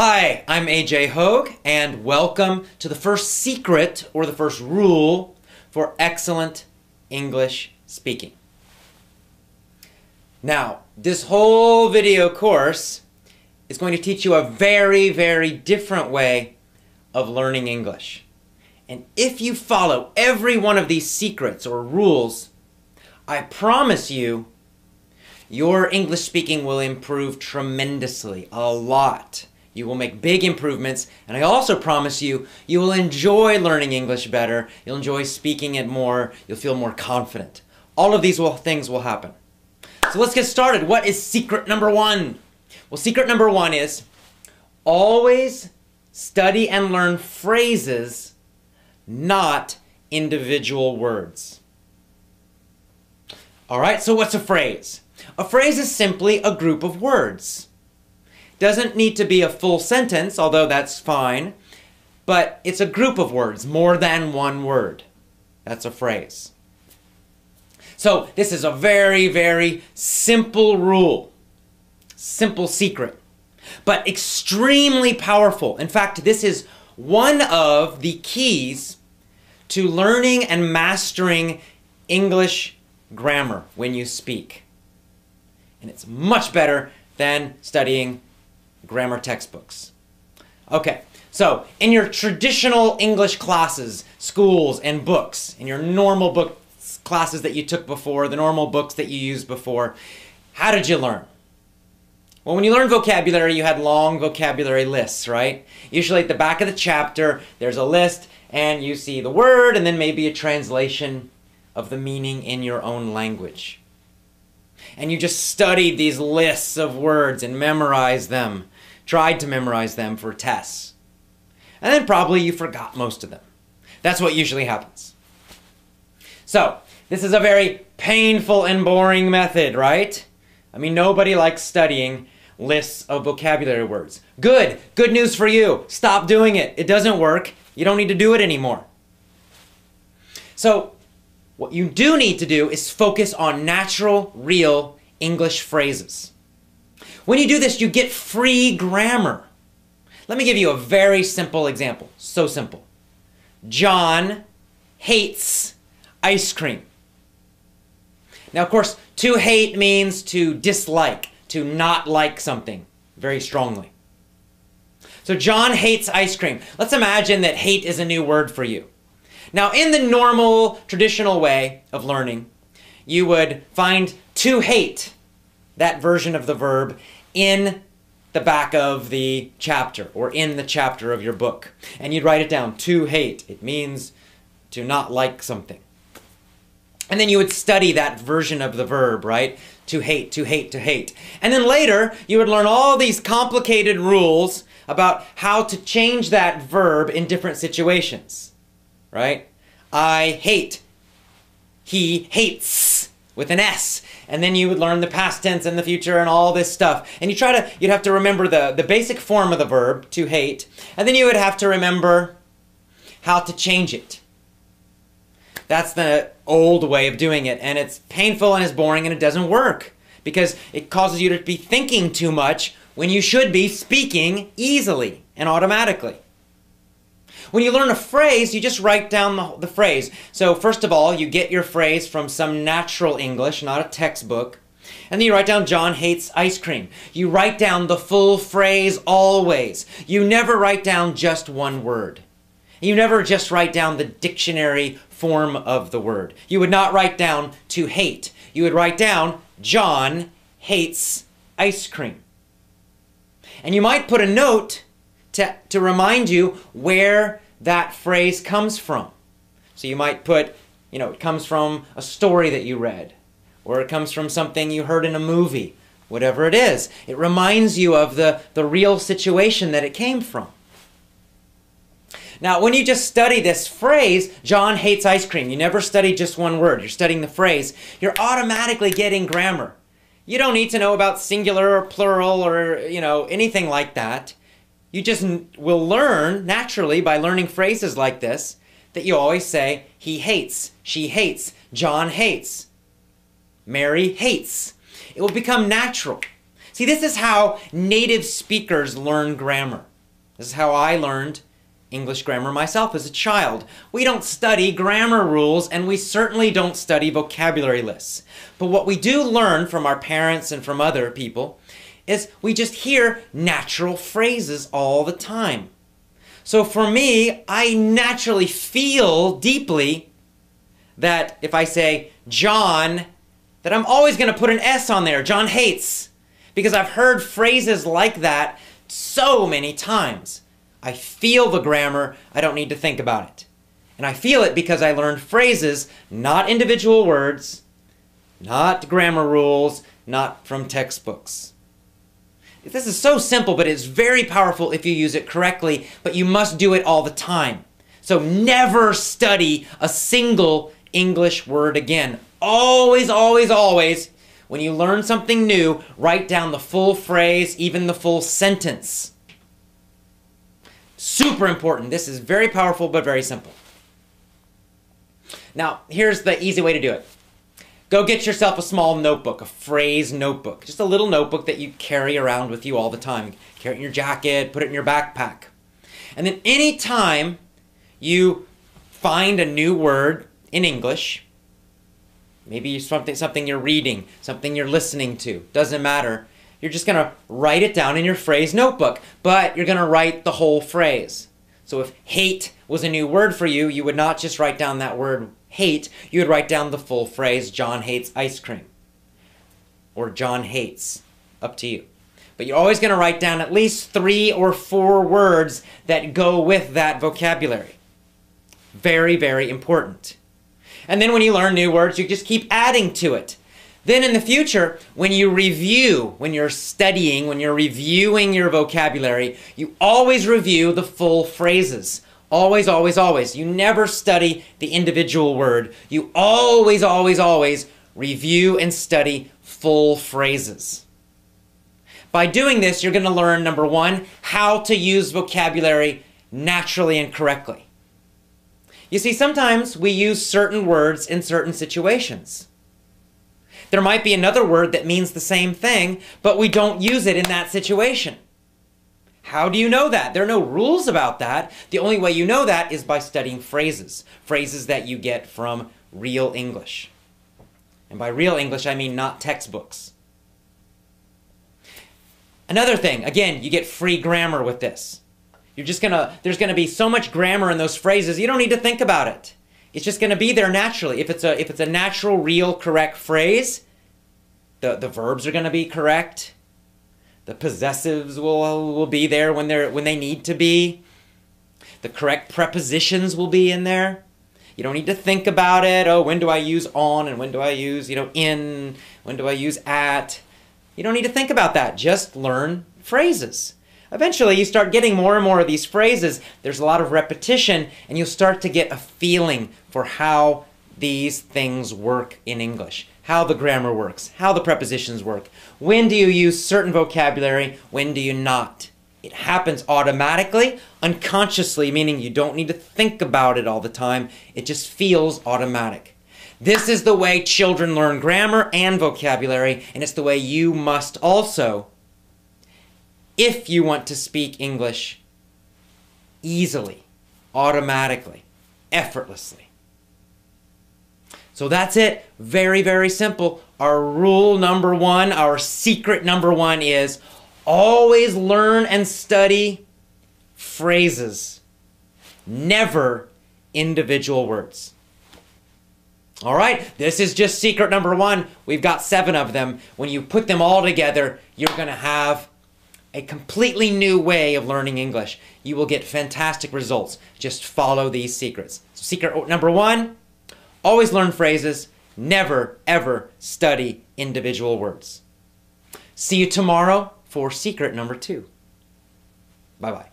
Hi, I'm AJ Hogue, and welcome to the first secret or the first rule for excellent English speaking. Now, this whole video course is going to teach you a very, very different way of learning English. And if you follow every one of these secrets or rules, I promise you, your English speaking will improve tremendously, a lot. You will make big improvements, and I also promise you, you will enjoy learning English better, you'll enjoy speaking it more, you'll feel more confident. All of these things will happen. So let's get started. What is secret number one? Well, secret number one is always study and learn phrases, not individual words. All right, so what's a phrase? A phrase is simply a group of words. Doesn't need to be a full sentence, although that's fine, but it's a group of words, more than one word. That's a phrase. So this is a very, very simple rule, simple secret, but extremely powerful. In fact, this is one of the keys to learning and mastering English grammar when you speak. And it's much better than studying grammar textbooks. Okay, so in your traditional English classes, schools, and books, in your normal book classes that you took before, the normal books that you used before, how did you learn? Well, when you learned vocabulary, you had long vocabulary lists, right? Usually at the back of the chapter, there's a list, and you see the word, and then maybe a translation of the meaning in your own language. And you just studied these lists of words and memorized them, tried to memorize them for tests. And then probably you forgot most of them. That's what usually happens. So, this is a very painful and boring method, right? I mean, nobody likes studying lists of vocabulary words. Good news for you. Stop doing it. It doesn't work. You don't need to do it anymore. So, what you do need to do is focus on natural, real English phrases. When you do this, you get free grammar. Let me give you a very simple example. So simple. John hates ice cream. Now, of course, to hate means to dislike, to not like something very strongly. So John hates ice cream. Let's imagine that hate is a new word for you. Now, in the normal, traditional way of learning, you would find to hate, that version of the verb, in the back of the chapter or in the chapter of your book. And you'd write it down, to hate. It means to not like something. And then you would study that version of the verb, right? To hate, to hate, to hate. And then later, you would learn all these complicated rules about how to change that verb in different situations. Right? I hate. He hates with an S. And then you would learn the past tense and the future and all this stuff. And you'd have to remember the basic form of the verb, to hate. And then you would have to remember how to change it. That's the old way of doing it. And it's painful and it's boring and it doesn't work. Because it causes you to be thinking too much when you should be speaking easily and automatically. When you learn a phrase, you just write down the phrase. So first of all, you get your phrase from some natural English, not a textbook. And then you write down, John hates ice cream. You write down the full phrase always. You never write down just one word. You never just write down the dictionary form of the word. You would not write down to hate. You would write down, John hates ice cream. And you might put a note to remind you where that phrase comes from. So you might put, it comes from a story that you read, or it comes from something you heard in a movie, whatever it is. It reminds you of the real situation that it came from. Now, when you just study this phrase, John hates ice cream, you never study just one word, you're studying the phrase, you're automatically getting grammar. You don't need to know about singular or plural or, anything like that. You just will learn naturally by learning phrases like this that you always say, he hates, she hates, John hates, Mary hates. It will become natural. See, this is how native speakers learn grammar. This is how I learned English grammar myself as a child. We don't study grammar rules, and we certainly don't study vocabulary lists. But what we do learn from our parents and from other people is we just hear natural phrases all the time. So for me, I naturally feel deeply that if I say John, that I'm always going to put an S on there, John hates, because I've heard phrases like that so many times. I feel the grammar, I don't need to think about it. And I feel it because I learned phrases, not individual words, not grammar rules, not from textbooks. This is so simple, but it's very powerful if you use it correctly, but you must do it all the time. So never study a single English word again. Always, always, always, when you learn something new, write down the full phrase, even the full sentence. Super important. This is very powerful, but very simple. Now, here's the easy way to do it. Go get yourself a small notebook, a phrase notebook. Just a little notebook that you carry around with you all the time. Carry it in your jacket, put it in your backpack. And then anytime you find a new word in English, maybe something you're reading, something you're listening to, doesn't matter. You're just going to write it down in your phrase notebook, but you're going to write the whole phrase. So if hate was a new word for you, you would not just write down that word hate, you would write down the full phrase, John hates ice cream. Or John hates, up to you. But you're always going to write down at least 3 or 4 words that go with that vocabulary. Very, very important. And then when you learn new words, you just keep adding to it. Then in the future, when you review, when you're studying, when you're reviewing your vocabulary, you always review the full phrases. Always, always, always. You never study the individual word. You always, always, always review and study full phrases. By doing this, you're going to learn, number 1, how to use vocabulary naturally and correctly. You see, sometimes we use certain words in certain situations. There might be another word that means the same thing, but we don't use it in that situation. How do you know that? There are no rules about that. The only way you know that is by studying phrases. Phrases that you get from real English. And by real English, I mean not textbooks. Another thing, again, you get free grammar with this. There's gonna be so much grammar in those phrases, you don't need to think about it. It's just gonna be there naturally. If it's a natural, real, correct phrase, the verbs are gonna be correct. The possessives will be there when they need to be. The correct prepositions will be in there. You don't need to think about it. Oh, when do I use on and when do I use, in? When do I use at? You don't need to think about that. Just learn phrases. Eventually, you start getting more and more of these phrases. There's a lot of repetition, and you'll start to get a feeling for how these things work in English. How the grammar works, how the prepositions work. When do you use certain vocabulary, when do you not? It happens automatically, unconsciously, meaning you don't need to think about it all the time. It just feels automatic. This is the way children learn grammar and vocabulary, and it's the way you must also, if you want to speak English easily, automatically, effortlessly. So that's it. Very, very simple. Our rule number 1, our secret number 1 is always learn and study phrases, never individual words. All right, this is just secret number 1. We've got 7 of them. When you put them all together, you're going to have a completely new way of learning English. You will get fantastic results. Just follow these secrets. So secret number 1, always learn phrases, never, ever study individual words. See you tomorrow for secret number 2. Bye-bye.